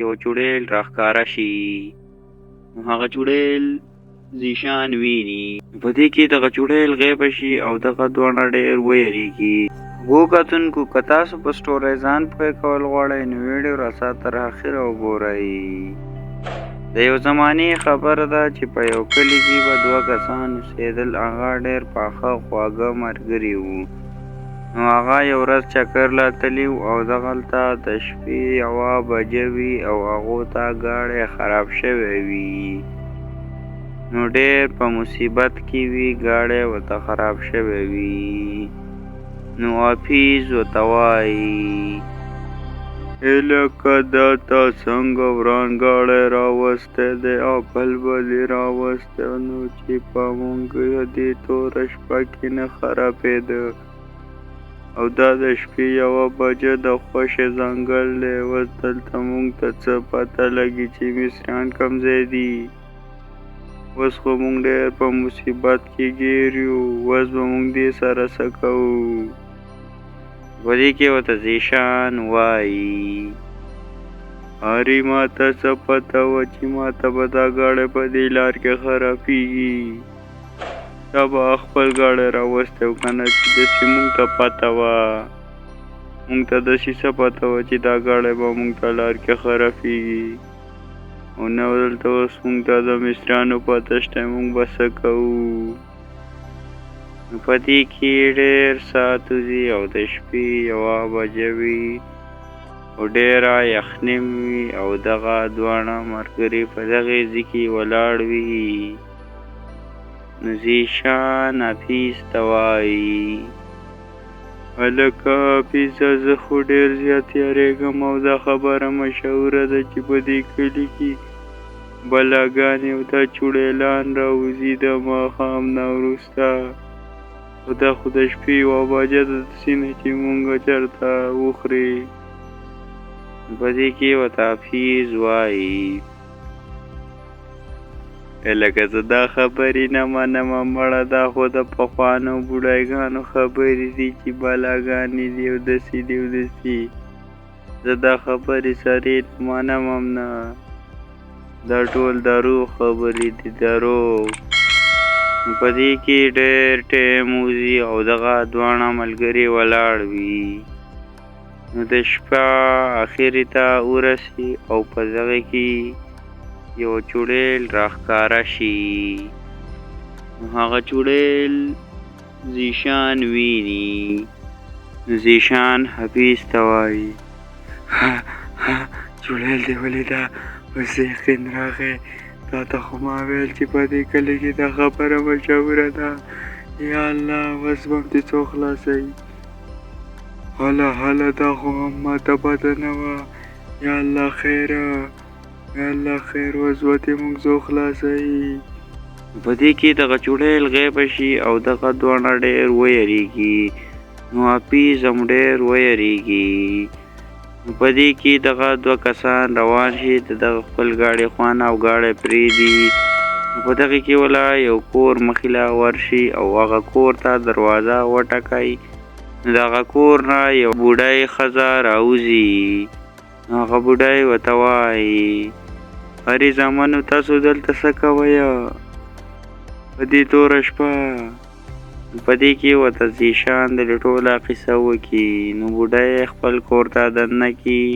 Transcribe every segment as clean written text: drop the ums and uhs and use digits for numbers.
یو چوړیل راښکاره شي. نو هغه چوړیل ذیشان ویني. په دې کې دغه چوړیل غیبه شي او دغه دواړه ډېر ویریږي. وو کتونکو که تاسو په سټورۍ ځان پوه کول غواړئ نو ویډیو راسره تر اخره وګورئ. د یو زمانې خبره ده چې په یو کلي کې به 2 کسان اوسېدل. هغه ډېر پاخه خواږه ملګري وو. نو هغه یو ورځ چکر له تلي او دغلته د شپې 1 بجه وي او هغو ته ګاډی خراب شوی وي. نو ډېر په مصیبت کې وي، ګاډی ورته خراب شوی وي. نو حافظ ورته وایي هلکه دا تا څنګه وران ګاډی راوستی دی او بل به دې راوستی نو چې په مونږ دې توره شپه کې نه خرابېده. او دا د شپې 1 بجه د خوښې ځنګل دی. اوس دلته مونږ ته څه پته لګي چې مصریان کوم ځای دي. اوس خو مونږ ډېر په مصیبت کې ګیر یو. اوس به مونږ دې سره څه کوو. په دې کې ورته ذیشان وایي ارې ما ته څه پته وه چې ما ته به دا ګاډی په دې لار کې خرابېږي. تا به خپل ګاډی راوستی او که نه چې داسې مونږ ته پته وه. مونږ ته داسې څه پته وه چې دا ګاډی به مونږ ته لار کې خرابېږي او نه دلته اوس مونږ ته د مصریانو پته شته. مونږ به څه کوو. نو په دې کې ډېر ساعت وځي او د شپې 1 بجه وي او ډېره یخني وي او دغه دواړه ملګري په دغې ځای کې ولاړ وي. نو ذیشان حافظ ته وایي هلکه حافظه زه خو ډېر زیات یارېږم او دا خبره مشهوره ده چې په دې کلي کې بلاګانې او دا چوړیلان راوځي د ماښام نه وروسته. او دا خو د شپې 1 بجه ده داسې نه چې مونږ چېرته وخورې. په دې کې ورته حافظ وایي لکه زه دا خبرې نه منم مړه. دا خو د پخوانو بوډاګانو خبرې دي چې بلاګانې دي او داسې دي او داسې. زه دا خبرې سرې منم هم نه. دا ټول دروغ خبرې دي، دروغ. په دې کې ډېر ټایم وځي او دغه دواړه ملګري ولاړ وي. نو د شپه اخرې ته ورسي او په دغه کې یو چوړیل راښکاره شي. نو هغه چوړیل ذیشان ویني. نو ذیشان حافظ ته وایي چوړیل دې ولیده؟ اوس یقین راغی. تا ته خو ما ویل چې په دې کلي کې دا خبره مشهوره ده. یا الله اوس به م دې څو خلاصوي. هله دا خو هم ما ته پته نه وه. یا الله خیره، یا الله خیر، اوس به دې مونږ څو خلاصوي. په دې کې دغه چوړیل غیبه شي او دغه دواړه ډېر ویریږي. نو حافظ هم ډېر ویریږي. په دې کې دغه 2 کسان روان شي د دغه خپل ګاډي خواته او ګاډی پرېږدي. په دغه کې ولا یو کور مخې له ورشي او هغه کور ته دروازه وټکوي. نو د هغه کور نه یو بوډۍ ښځه راوځي. هغه بوډۍ ورته وایي ارې زامنو تاسو دلته څه کوئ په دې توره شپه؟ په دې کې ورته ذیشان د ټوله قصه وکړي. نو بوډۍ خپل کور ته دننه کړي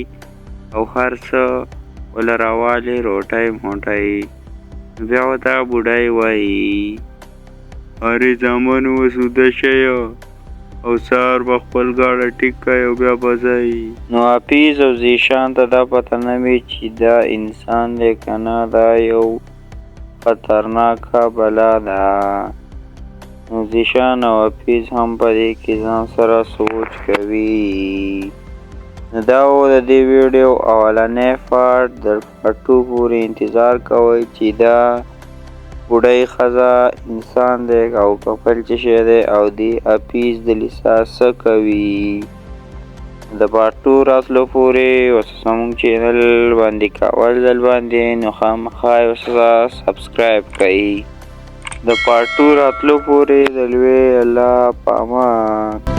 او هر څه وله راوالي، روټۍ موټۍ. بیا ورته بوډۍ وایي ارې زامنو اوس ویده شئ او سهار به خپل ګاډی ټیک کړئ او بیا به ځئ. نو حافظ او ذیشان ته دا پته نه وي چې دا انسان دی که نه دا یو خطرناکه بلا ده. نو ذیشان او حافظ هم په دې کې ځان سره سوچ کوي. نو دا و د دې ویډیو اولنی پارټ. د پارټ 2 پورې انتظار کوئ چې دا بوډۍ ښځه انسان دی او که بل څه شی دی او دې حافظ د لیسا څه کوي. د پارټ 2 راتلو پورې اوس زموږ چینل باندې کول ځل باندې نو خامخا یې ورسره سبسکرایب کړئ. د پارټ 2 راتلو پورې د لوی الله په امان.